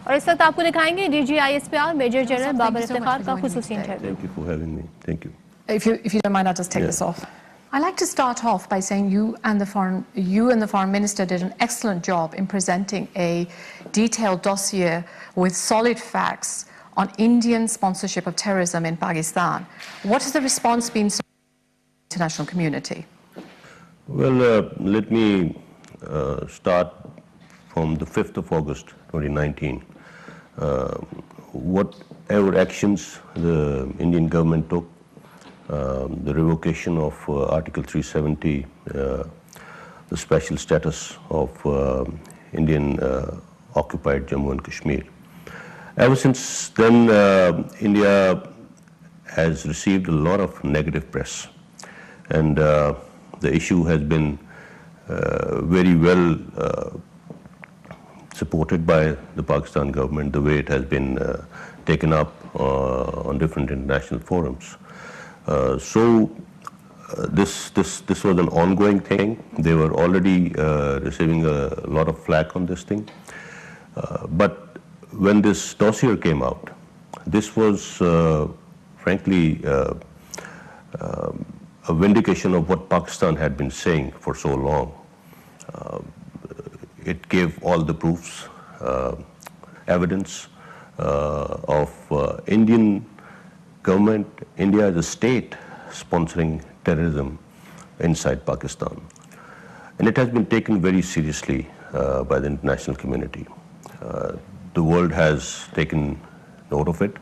और इस वक्त आपको दिखाएंगे DG ISPR major general Babar Iftikhar का खुसूसी interview. Thank you for having me. Thank you. If you don't mind, I'll just take this off. I'd like to start off by saying you and the foreign minister did an excellent job in presenting a detailed dossier with solid facts on Indian sponsorship of terrorism in Pakistan. What has the response been from the international community? Well, let me start from the 5th of August 2019. Whatever actions the Indian government took, the revocation of Article 370, the special status of Indian occupied Jammu and Kashmir. Ever since then, India has received a lot of negative press, and the issue has been very well supported by the Pakistan government, the way it has been taken up on different international forums. This was an ongoing thing. They were already receiving a lot of flack on this thing. But when this dossier came out, this was frankly a vindication of what Pakistan had been saying for so long. It gave all the proofs, evidence of Indian government, India as a state sponsoring terrorism inside Pakistan. And it has been taken very seriously by the international community. The world has taken note of it.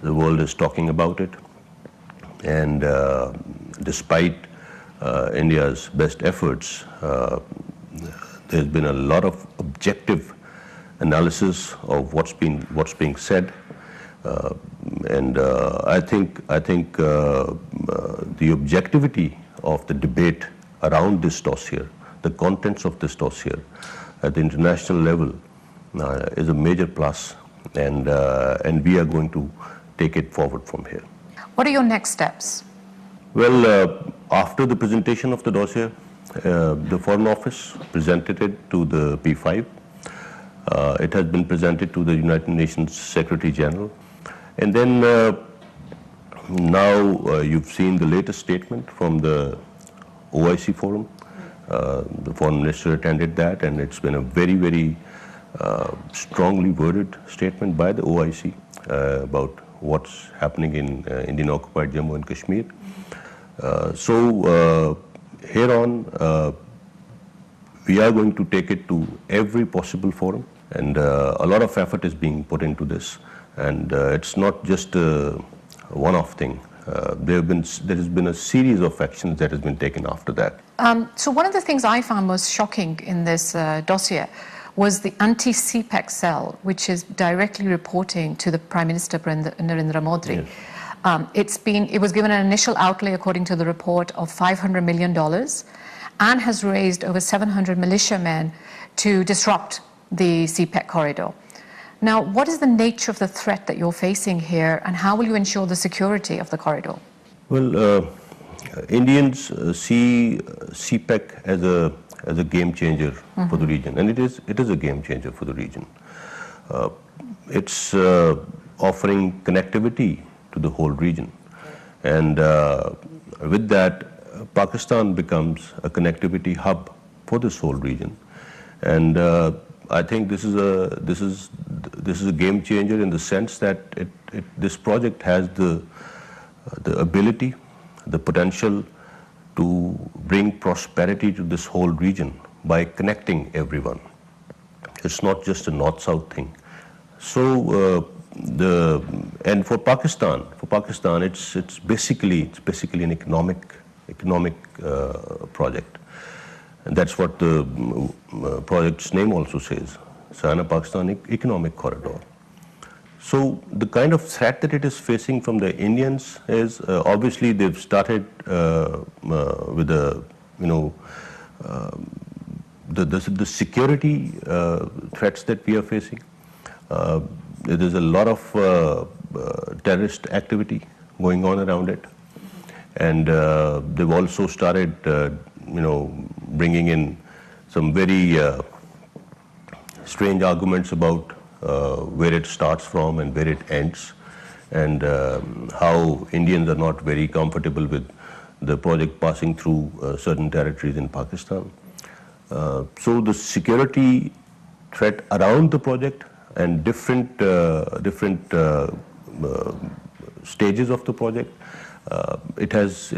The world is talking about it. And despite India's best efforts, there's been a lot of objective analysis of what's being said. I think the objectivity of the debate around this dossier, the contents of this dossier at the international level is a major plus, and we are going to take it forward from here. What are your next steps? Well, after the presentation of the dossier, the Foreign Office presented it to the P5. It has been presented to the United Nations Secretary General. And then now you've seen the latest statement from the OIC forum. The foreign minister attended that, and it's been a very, very strongly worded statement by the OIC about what's happening in Indian occupied Jammu and Kashmir. Here on, we are going to take it to every possible forum, and a lot of effort is being put into this. And it's not just a one-off thing. There has been a series of actions that has been taken after that. So one of the things I found most shocking in this dossier was the anti-CPEC cell, which is directly reporting to the Prime Minister Narendra Modi. Yes. It was given an initial outlay, according to the report, of $500 million, and has raised over 700 militiamen to disrupt the CPEC corridor. Now, what is the nature of the threat that you're facing here, and how will you ensure the security of the corridor? Well, Indians see CPEC as a game changer for the region, and it is a game changer for the region. It's offering connectivity to the whole region, and with that, Pakistan becomes a connectivity hub for this whole region, and I think this is a game changer in the sense that this project has the ability, the potential to bring prosperity to this whole region by connecting everyone. It's not just a north-south thing. So and for Pakistan, it's basically an economic project. And that's what the project's name also says, China-Pakistan Economic Corridor. So the kind of threat that it is facing from the Indians is obviously they've started with the security threats that we are facing. There's a lot of terrorist activity going on around it, and they've also started bringing in some very strange arguments about where it starts from and where it ends, and how Indians are not very comfortable with the project passing through certain territories in Pakistan. So the security threat around the project and different stages of the project, it has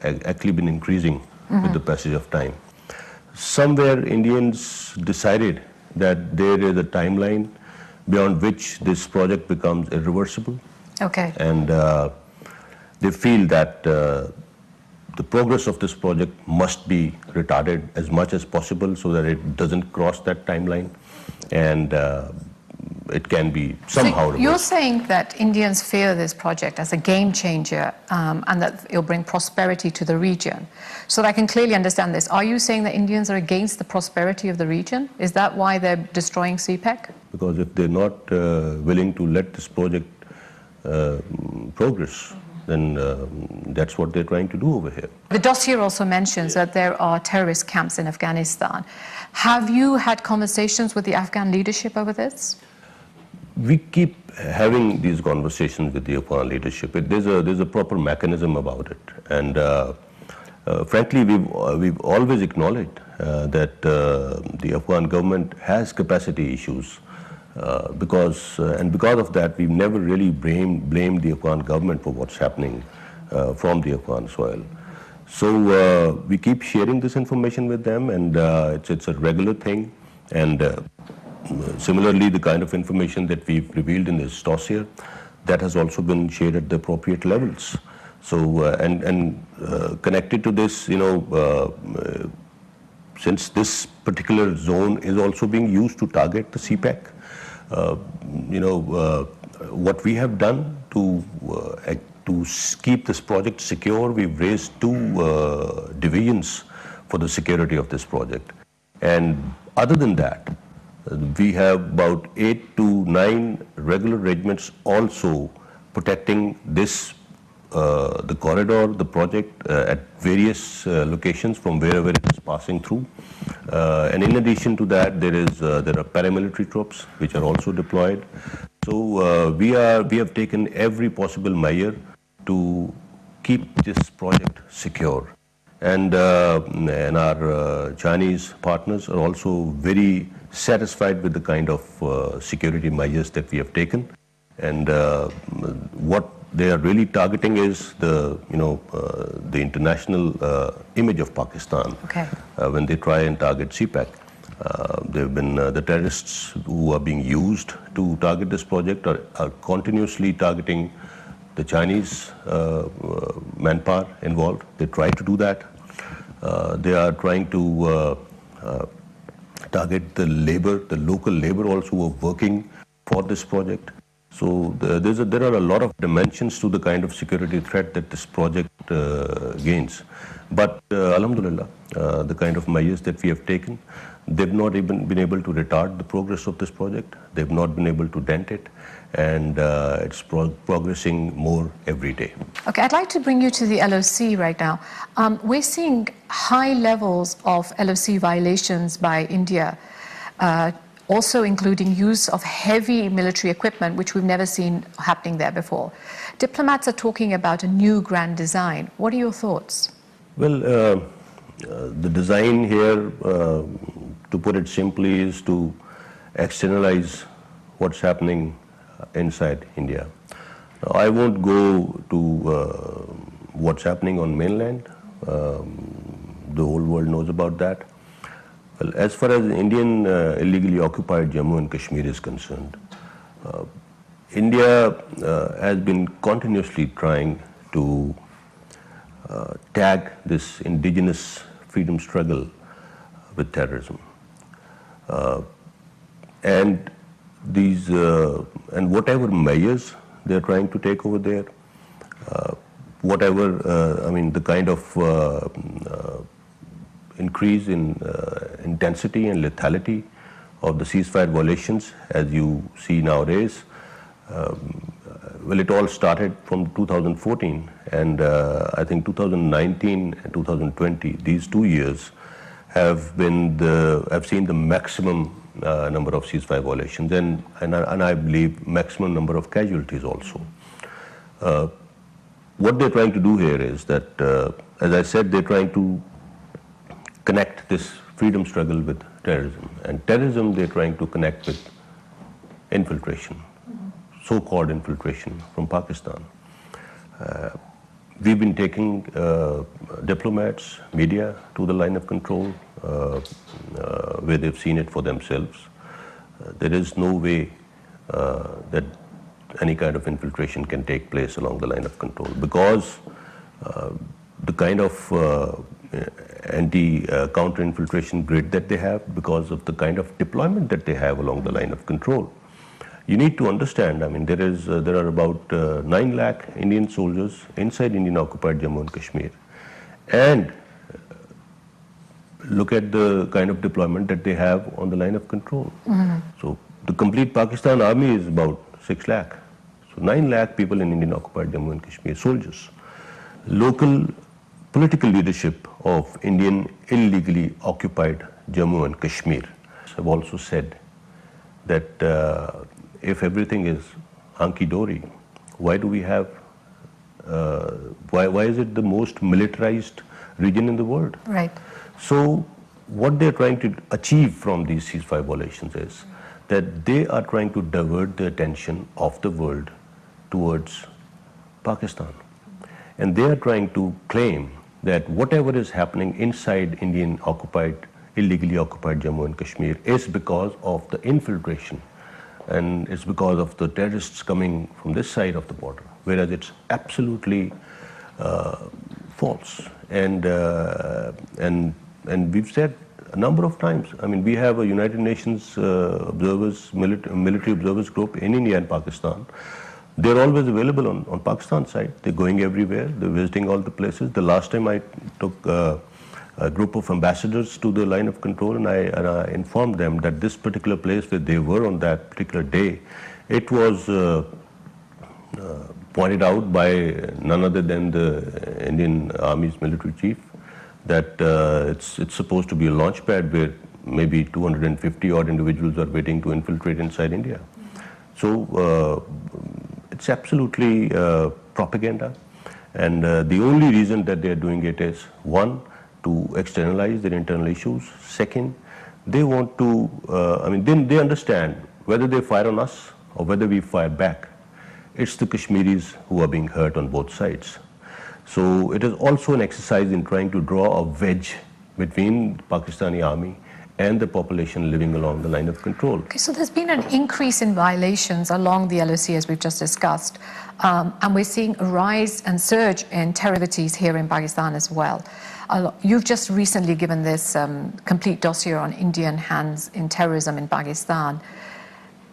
actually been increasing with the passage of time. Somewhere Indians decided that there is a timeline beyond which this project becomes irreversible. Okay. And they feel that the progress of this project must be retarded as much as possible so that it doesn't cross that timeline, and it can be somehow reversed. You're saying that Indians fear this project as a game changer and that it'll bring prosperity to the region. So that I can clearly understand this. Are you saying that Indians are against the prosperity of the region? Is that why they're destroying CPEC? Because if they're not willing to let this project progress, then that's what they're trying to do over here. The dossier also mentions that there are terrorist camps in Afghanistan. Have you had conversations with the Afghan leadership over this? We keep having these conversations with the Afghan leadership. There's a proper mechanism about it, and frankly, we've always acknowledged that the Afghan government has capacity issues, because of that, we've never really blamed the Afghan government for what's happening from the Afghan soil. So we keep sharing this information with them, and it's a regular thing. And similarly, the kind of information that we've revealed in this dossier, that has also been shared at the appropriate levels. So and connected to this, since this particular zone is also being used to target the CPEC, what we have done to keep this project secure, we've raised 2 divisions for the security of this project. And other than that, we have about 8 to 9 regular regiments also protecting this, the corridor, the project at various locations from wherever it is passing through. And in addition to that, there are paramilitary troops which are also deployed. So we have taken every possible measure to keep this project secure. And our Chinese partners are also very satisfied with the kind of security measures that we have taken. And what they are really targeting is the international image of Pakistan. Okay. When they try and target CPEC. There have been the terrorists who are being used to target this project are continuously targeting the Chinese manpower involved. They try to do that. They are trying to target the labor, the local labor also who are working for this project. So there are a lot of dimensions to the kind of security threat that this project gains. But alhamdulillah, the kind of measures that we have taken, they've not even been able to retard the progress of this project. They've not been able to dent it, and it's progressing more every day. Okay, I'd like to bring you to the LOC right now. We're seeing high levels of LOC violations by India, also including use of heavy military equipment, which we've never seen happening there before. Diplomats are talking about a new grand design. What are your thoughts? Well, the design here, to put it simply, is to externalize what's happening inside India. Now, I won't go to what's happening on mainland. The whole world knows about that. Well, as far as Indian illegally occupied Jammu and Kashmir is concerned, India has been continuously trying to tag this indigenous freedom struggle with terrorism. And these and whatever measures they're trying to take over there, the kind of increase in intensity and lethality of the ceasefire violations, as you see nowadays, well, it all started from 2014, and I think 2019 and 2020, these 2 years, have seen the maximum number of ceasefire violations and I believe maximum number of casualties also. What they're trying to do here is that, as I said, they're trying to connect this freedom struggle with terrorism. And terrorism they're trying to connect with infiltration, so-called infiltration from Pakistan. We've been taking diplomats, media to the line of control where they've seen it for themselves. There is no way that any kind of infiltration can take place along the line of control because the kind of counter-infiltration grid that they have, because of the kind of deployment that they have along the line of control. You need to understand, I mean, there are about 9 lakh Indian soldiers inside Indian occupied Jammu and Kashmir. And look at the kind of deployment that they have on the line of control. So the complete Pakistan army is about 6 lakh. So 9 lakh people in Indian occupied Jammu and Kashmir, soldiers. Local political leadership of Indian illegally occupied Jammu and Kashmir have also said that if everything is hunky-dory, why do we have, why is it the most militarized region in the world? Right. So what they're trying to achieve from these ceasefire violations is that they are trying to divert the attention of the world towards Pakistan. And they are trying to claim that whatever is happening inside Indian illegally occupied Jammu and Kashmir is because of the infiltration and it's because of the terrorists coming from this side of the border, whereas it's absolutely false. And we've said a number of times, I mean, we have a United Nations observers, military observers group in India and Pakistan. They're always available on Pakistan side. They're going everywhere. They're visiting all the places. The last time I took a group of ambassadors to the line of control and I informed them that this particular place where they were on that particular day, it was pointed out by none other than the Indian Army's military chief that it's supposed to be a launch pad where maybe 250 odd individuals are waiting to infiltrate inside India. So it's absolutely propaganda, and the only reason that they're doing it is, one, to externalize their internal issues. Second, they want to, I mean, they understand whether they fire on us or whether we fire back, it's the Kashmiris who are being hurt on both sides. So it is also an exercise in trying to draw a wedge between the Pakistani army and the population living along the line of control. Okay, so there's been an increase in violations along the LOC as we've just discussed, and we're seeing a rise and surge in terror activities here in Pakistan as well. You've just recently given this complete dossier on Indian hands in terrorism in Pakistan.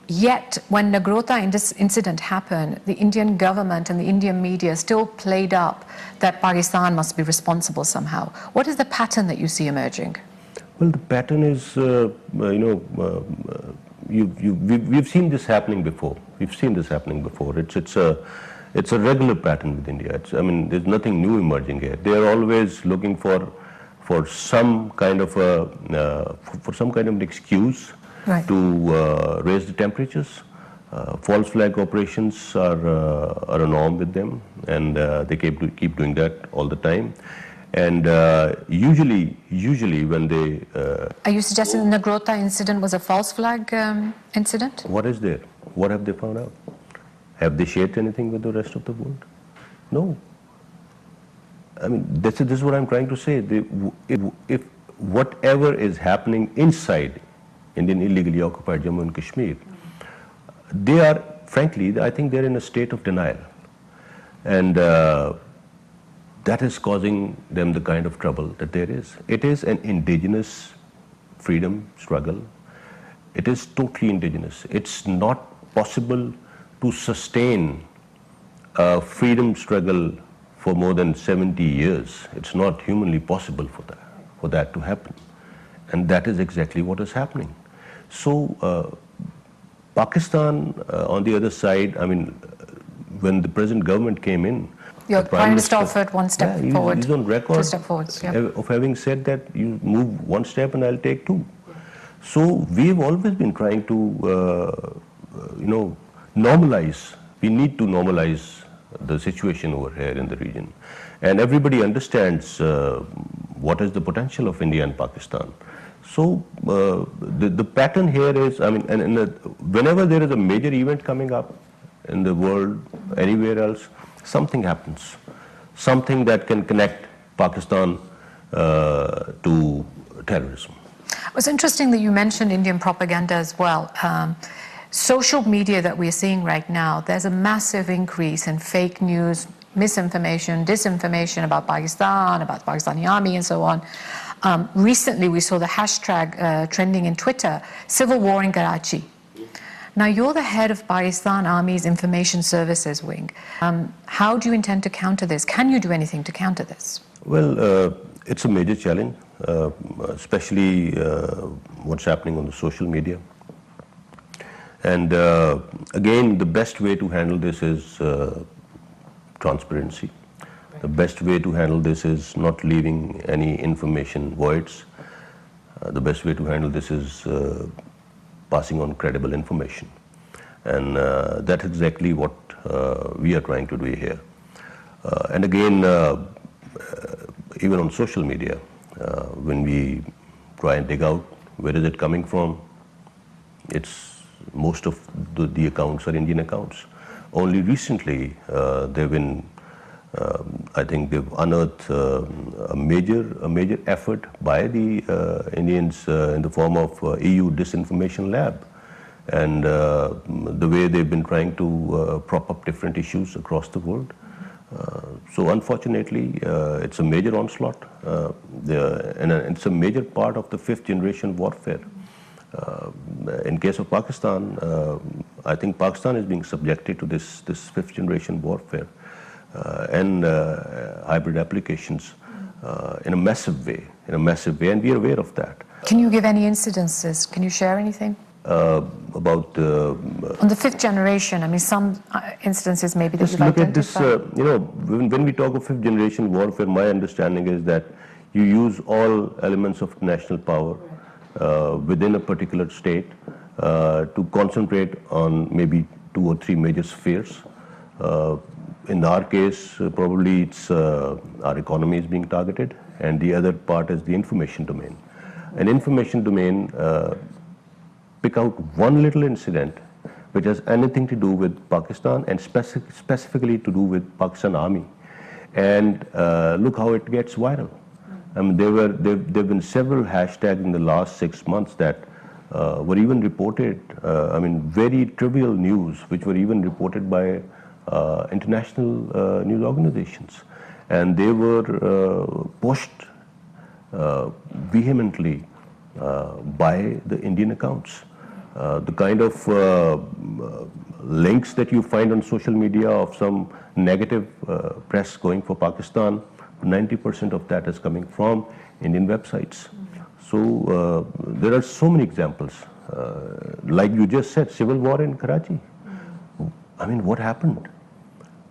Yet, when Nagrota incident happened, the Indian government and the Indian media still played up that Pakistan must be responsible somehow. What is the pattern that you see emerging? Well, the pattern is, we've seen this happening before. We've seen this happening before. It's a regular pattern with India. I mean, there's nothing new emerging here. They are always looking for some kind of an excuse, right, to raise the temperatures. False flag operations are a norm with them, and they keep doing that all the time. And usually when they... Are you suggesting the Nagrota incident was a false flag incident? What is there? What have they found out? Have they shared anything with the rest of the world? No. I mean, this is what I'm trying to say. If whatever is happening inside Indian illegally occupied Jammu and Kashmir, they are, frankly, I think they're in a state of denial. And that is causing them the kind of trouble that there is. It is an indigenous freedom struggle. It is totally indigenous. It's not possible to sustain a freedom struggle for more than 70 years. It's not humanly possible for that to happen. And that is exactly what is happening. So Pakistan, on the other side, I mean, when the present government came in, Your Prime Minister offered one step forward, he's on record 2 steps forwards, yeah. of having said that you move one step and I'll take two. So we've always been trying to, normalize. We need to normalize the situation over here in the region. And everybody understands what is the potential of India and Pakistan. So the pattern here is, whenever there is a major event coming up in the world, anywhere else, something happens. Something that can connect Pakistan to terrorism. It was interesting that you mentioned Indian propaganda as well. Social media that we're seeing right now, there's a massive increase in fake news, misinformation, disinformation about Pakistan, about the Pakistani army and so on. Recently we saw the hashtag trending in Twitter, civil war in Karachi. Now you're the head of Pakistan Army's Information Services wing. How do you intend to counter this? Can you do anything to counter this? Well, it's a major challenge, especially what's happening on the social media. And again, the best way to handle this is transparency. The best way to handle this is not leaving any information voids. The best way to handle this is passing on credible information. And that's exactly what we are trying to do here. And again, even on social media, when we try and dig out where is it coming from, most of the accounts are Indian accounts. Only recently they've been, I think they've unearthed a major effort by the Indians in the form of EU Disinformation Lab, and the way they've been trying to prop up different issues across the world. So unfortunately, it's a major onslaught, and it's a major part of the 5th generation warfare. In case of Pakistan, I think Pakistan is being subjected to this 5th generation warfare and hybrid applications in a massive way, and we are aware of that. Can you give any incidences? Can you share anything? About on the 5th generation, some instances maybe that you've identified. Look at this, when we talk of 5th generation warfare, my understanding is that you use all elements of national power within a particular state to concentrate on maybe 2 or 3 major spheres. In our case, probably it's our economy is being targeted, and the other part is the information domain. An information domain, pick out one little incident which has anything to do with Pakistan and specifically to do with Pakistan Army, and look how it gets viral. There've been several hashtags in the last 6 months that were even reported, very trivial news, which were even reported by international news organizations. And they were pushed vehemently by the Indian accounts. The kind of links that you find on social media of some negative press going for Pakistan, 90% of that is coming from Indian websites. So there are so many examples. Like you just said, civil war in Karachi. What happened?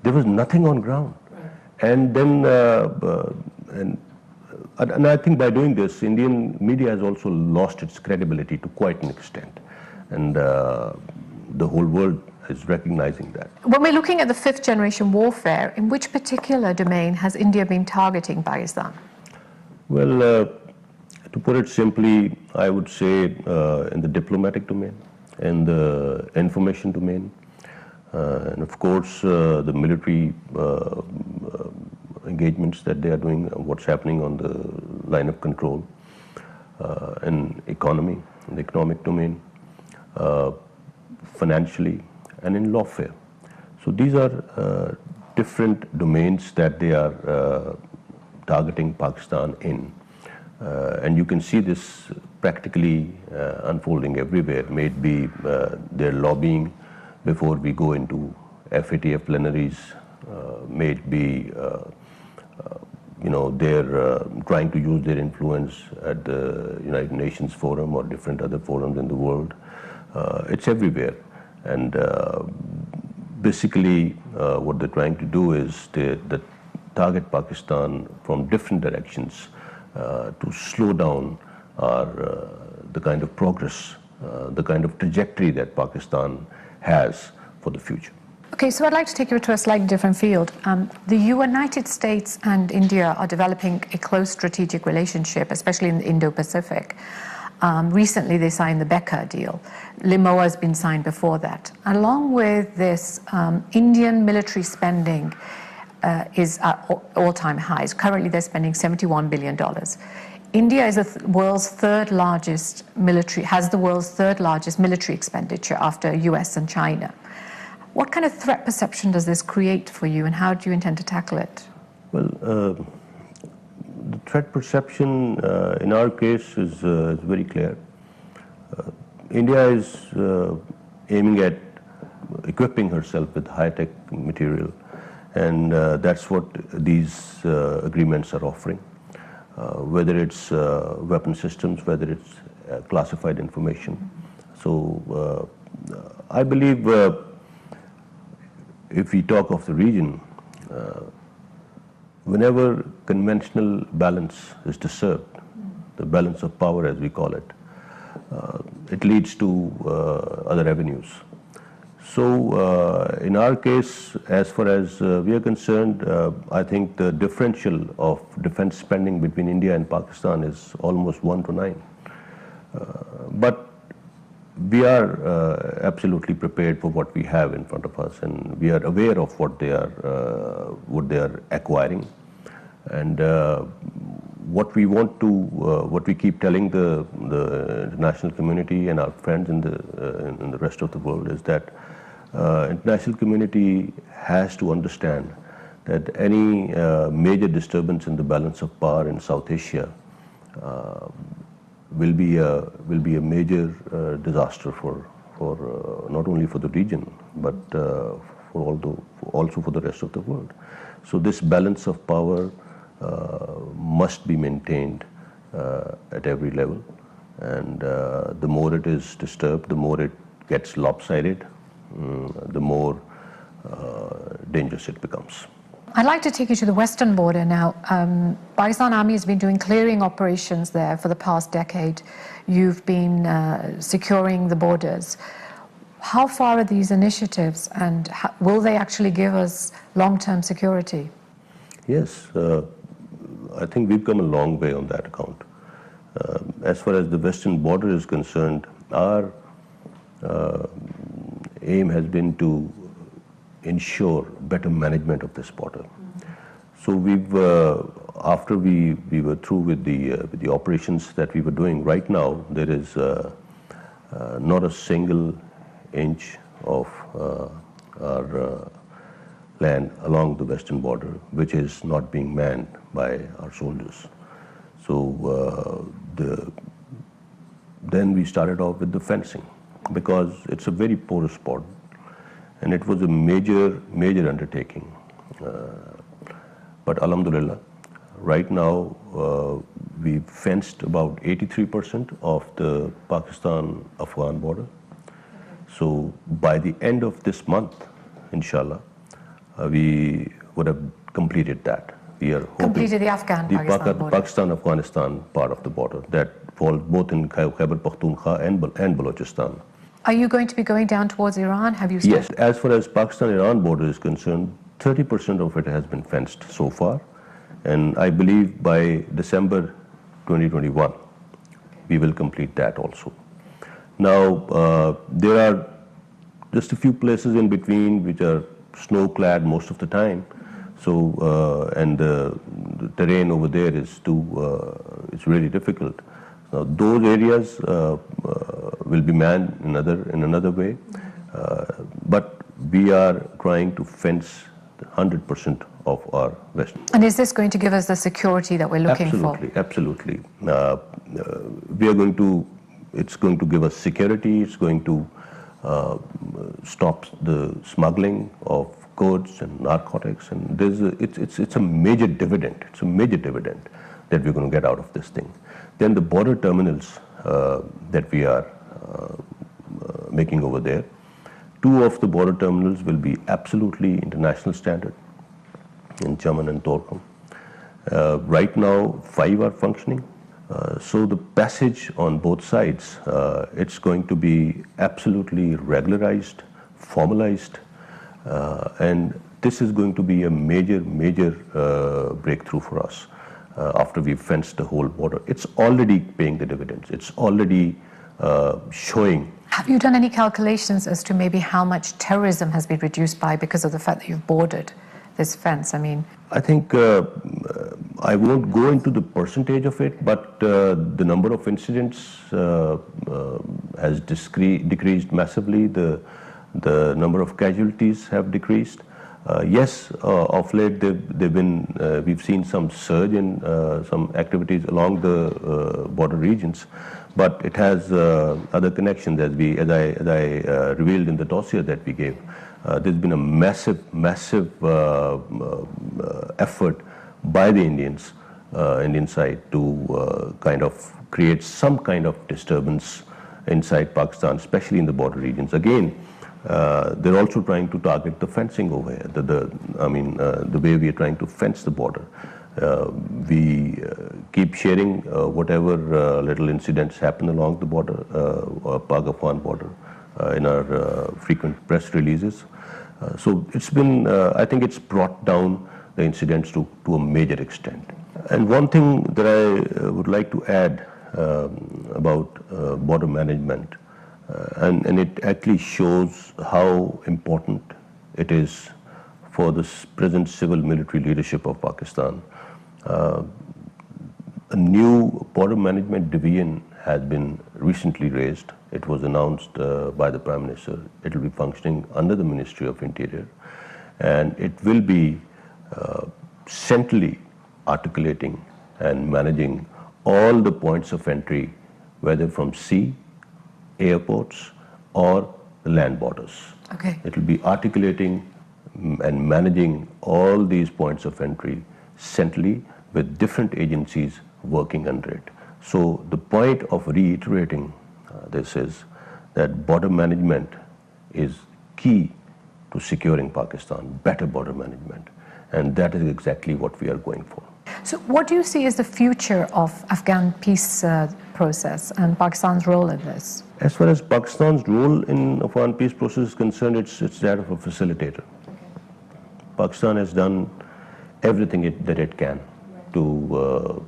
There was nothing on ground. And then, and I think by doing this, Indian media has also lost its credibility to quite an extent. And the whole world is recognizing that. When we're looking at the 5th generation warfare, in which particular domain has India been targeting Pakistan? Well, to put it simply, I would say in the diplomatic domain, in the information domain, and of course the military engagements that they are doing, what's happening on the line of control, in economy, in the economic domain, financially, and in lawfare. So these are different domains that they are targeting Pakistan in. And you can see this practically unfolding everywhere. May it be their lobbying before we go into FATF plenaries, may it be they're trying to use their influence at the United Nations Forum or different other forums in the world. It's everywhere. And basically, what they're trying to do is they target Pakistan from different directions to slow down the kind of progress, the kind of trajectory that Pakistan has for the future. Okay, so I'd like to take you to a slightly different field. The United States and India are developing a close strategic relationship, especially in the Indo-Pacific. Recently, they signed the Babr deal. Limoa has been signed before that. Along with this, Indian military spending is at all-time highs. Currently, they're spending $71 billion. India is the world's third largest military, has the world's third largest military expenditure after US and China. What kind of threat perception does this create for you, and how do you intend to tackle it? Well, the threat perception in our case is very clear. India is aiming at equipping herself with high-tech material, and that's what these agreements are offering. Whether it's weapon systems, whether it's classified information. So I believe if we talk of the region, whenever conventional balance is disturbed, the balance of power as we call it, it leads to other avenues. So in our case, as far as we are concerned, I think the differential of defense spending between India and Pakistan is almost 1 to 9. But we are absolutely prepared for what we have in front of us, and we are aware of what they are acquiring, and what we want to, what we keep telling the international community and our friends in the rest of the world is that international community has to understand that any major disturbance in the balance of power in South Asia will be a major disaster for not only for the region but also for the rest of the world. So this balance of power must be maintained at every level, and the more it is disturbed, the more it gets lopsided, the more dangerous it becomes. I'd like to take you to the western border now. Pakistan Army has been doing clearing operations there for the past decade. You've been securing the borders. How far are these initiatives, and will they actually give us long-term security? Yes, I think we've come a long way on that account. As far as the western border is concerned, our aim has been to ensure better management of this border. So we've, after we were through with the operations that we were doing, right now there is not a single inch of our land along the western border which is not being manned by our soldiers. So then we started off with the fencing, because it's a very porous border, and it was a major undertaking. But alhamdulillah, right now we've fenced about 83% of the Pakistan-Afghan border. So by the end of this month, inshallah, we would have completed that. We are hoping completed the Afghan-Pakistan border. Pakistan-Afghanistan part of the border that falls both in Khyber Pakhtunkhwa and Balochistan. Are you going to be going down towards Iran? Have you started? Yes, as far as Pakistan-Iran border is concerned, 30% of it has been fenced so far, and I believe by December 2021 we will complete that also. Now there are just a few places in between which are snow-clad most of the time, so and the terrain over there is it's really difficult. Now those areas will be manned in another way, but we are trying to fence 100% of our western. And is this going to give us the security that we're looking for? Absolutely. We are going to. It's going to give us security. It's going to stop the smuggling of goods and narcotics, and it's a major dividend. It's a major dividend that we're going to get out of this thing. Then the border terminals that we are making over there, 2 of the border terminals will be absolutely international standard in Chaman and Torkham. Right now, 5 are functioning. So the passage on both sides, it's going to be absolutely regularized, formalized, and this is going to be a major breakthrough for us after we've fenced the whole border. It's already paying the dividends. It's already showing. Have you done any calculations as to maybe how much terrorism has been reduced by because of the fact that you've bordered this fence? I think I won't go into the percentage of it, but the number of incidents has decreased massively. The number of casualties have decreased. Yes, of late we've seen some surge in some activities along the border regions, but it has other connections, as I revealed in the dossier that we gave. There's been a massive effort by the Indian side to kind of create some kind of disturbance inside Pakistan, especially in the border regions. Again, they're also trying to target the fencing over here. The way we are trying to fence the border. We keep sharing whatever little incidents happen along the border, Pak-Afghan border, in our frequent press releases. So it's been, I think it's brought down the incidents to a major extent. And one thing that I would like to add about border management, and it actually shows how important it is for the present civil military leadership of Pakistan. A new border management division has been recently raised. It was announced by the Prime Minister. It will be functioning under the Ministry of Interior, and it will be centrally articulating and managing all the points of entry, whether from sea, airports, or the land borders. Okay. It will be articulating and managing all these points of entry centrally with different agencies working under it. So the point of reiterating this is that border management is key to securing Pakistan, better border management, and that is exactly what we are going for. So what do you see as the future of Afghan peace process and Pakistan's role in this? As far as Pakistan's role in Afghan peace process is concerned, it's that of a facilitator. Pakistan has done everything that it can to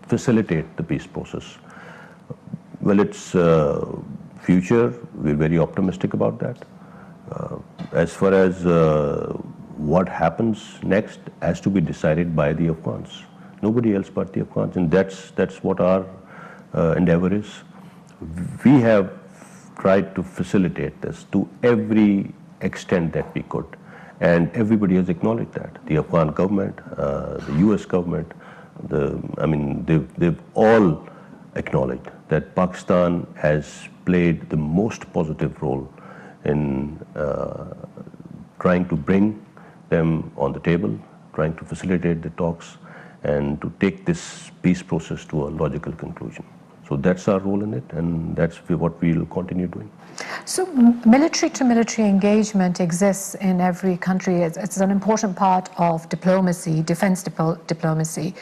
facilitate the peace process. Well, its future, we're very optimistic about that. As far as what happens next has to be decided by the Afghans. Nobody else but the Afghans, and that's what our endeavor is. We have tried to facilitate this to every extent that we could, and everybody has acknowledged that. The Afghan government, the US government, they've all acknowledged that Pakistan has played the most positive role in trying to bring them on the table, trying to facilitate the talks, and to take this peace process to a logical conclusion. So that's our role in it, and that's what we'll continue doing. So military-to-military engagement exists in every country. It's an important part of diplomacy, defense diplomacy.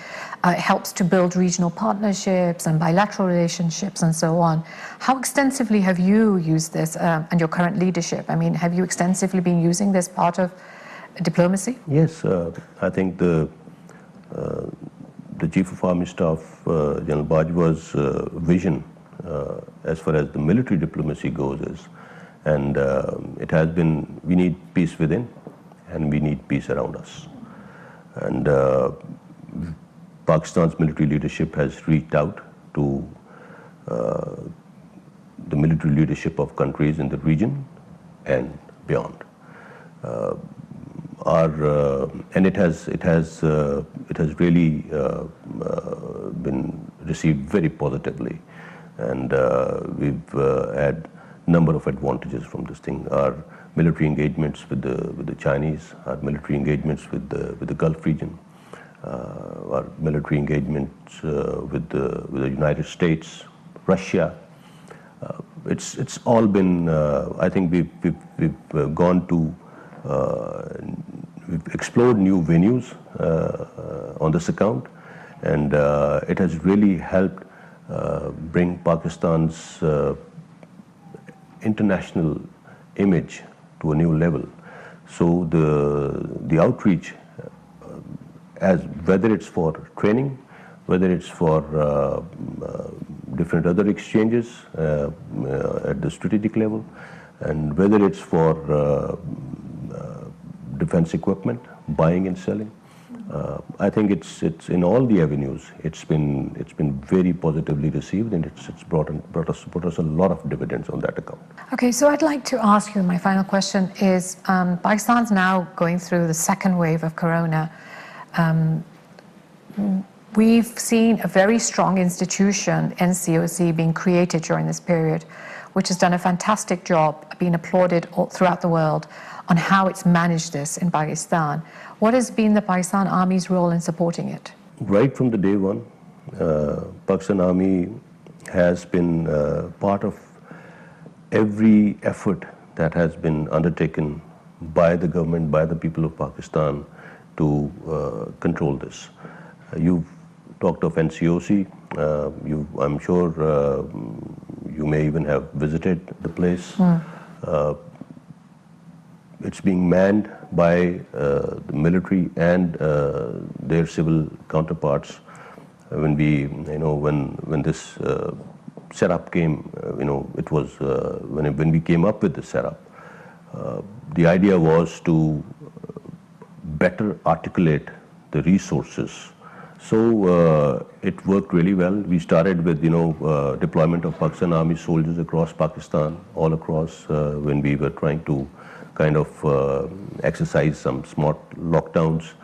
It helps to build regional partnerships and bilateral relationships and so on. How extensively have you used this and your current leadership? Have you extensively been using this part of diplomacy? Yes, I think the Chief of Army Staff, General Bajwa's vision as far as the military diplomacy goes is, and it has been, we need peace within and we need peace around us. And Pakistan's military leadership has reached out to the military leadership of countries in the region and beyond. And it has really been received very positively, and we've had a number of advantages from this thing. Our military engagements with the Chinese, our military engagements with the Gulf region, our military engagements with the United States, Russia. it's all been. I think we've gone to. We've explored new venues on this account, and it has really helped bring Pakistan's international image to a new level. So the outreach, as whether it's for training, whether it's for different other exchanges at the strategic level, and whether it's for defense equipment, buying and selling, I think it's in all the avenues. It's been very positively received, and it's brought us a lot of dividends on that account. Okay, so I'd like to ask you, my final question is, Pakistan's now going through the second wave of corona. We've seen a very strong institution, NCOC, being created during this period, which has done a fantastic job, being applauded throughout the world on how it's managed this in Pakistan. What has been the Pakistan Army's role in supporting it? Right from the day one, Pakistan Army has been part of every effort that has been undertaken by the government, by the people of Pakistan to control this. You've talked of NCOC. I'm sure you may even have visited the place. It's being manned by the military and their civil counterparts. When this setup came, it was when we came up with the setup. The idea was to better articulate the resources. So it worked really well. We started with deployment of Pakistan Army soldiers across Pakistan, all across, when we were trying to kind of exercise some smart lockdowns.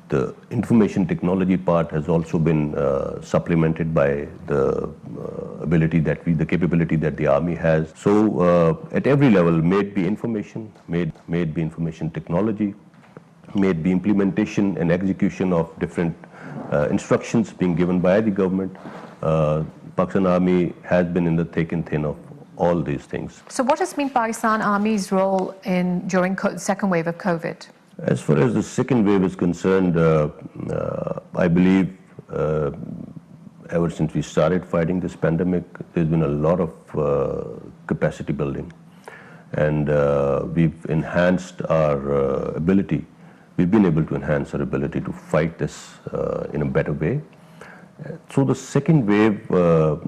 The information technology part has also been supplemented by the the capability that the Army has. So at every level, may it be information, may it be information technology, may it be implementation and execution of different instructions being given by the government, Pakistan Army has been in the thick and thin of all these things. So what has been Pakistan Army's role during the second wave of COVID? As far as the second wave is concerned, I believe ever since we started fighting this pandemic, there's been a lot of capacity building, and we've enhanced our ability. We've been able to enhance our ability to fight this in a better way. So the second wave,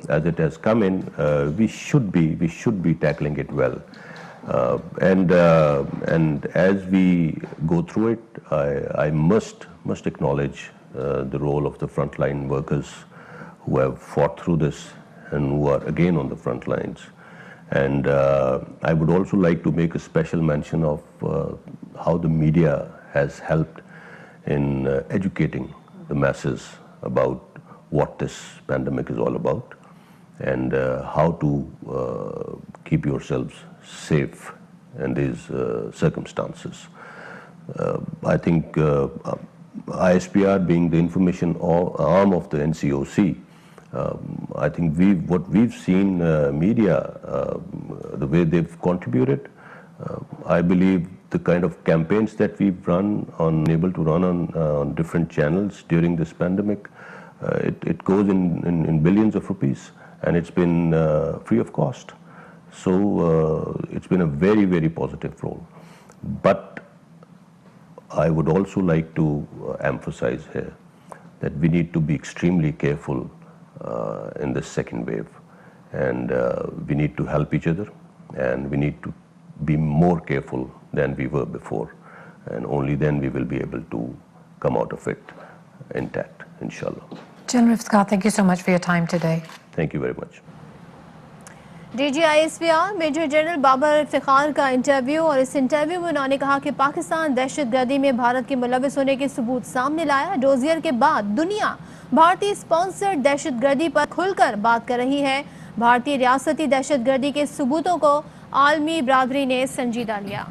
as it has come in, we should be tackling it well. And as we go through it, I must acknowledge the role of the frontline workers who have fought through this and who are again on the front lines. And I would also like to make a special mention of how the media has helped in educating the masses about what this pandemic is all about, and how to keep yourselves safe in these circumstances. I think ISPR, being the information arm of the NCOC, I think what we've seen media, the way they've contributed, I believe the kind of campaigns that we've able to run on different channels during this pandemic, it goes in billions of rupees, and it's been free of cost. So it's been a very, very positive role. But I would also like to emphasize here that we need to be extremely careful in this second wave, and we need to help each other, and we need to be more careful than we were before, and only then we will be able to come out of it intact, inshallah. General Iftekhar, thank you so much for your time today. Thank you very much. DG ISPR major general Babar Iftikhar का interview, और इस interview में उन्होंने कहा कि पाकिस्तान दहशतगर्दी में भारत के मुलविस होने के सबूत सामने लाया। डोजियर के बाद दुनिया भारतीय स्पॉन्सर्ड दहशतगर्दी पर खुलकर बात कर रही है। भारतीय रियासती दहशतगर्दी के सबूतों को आलमी बरादरी ने संजीदा लिया।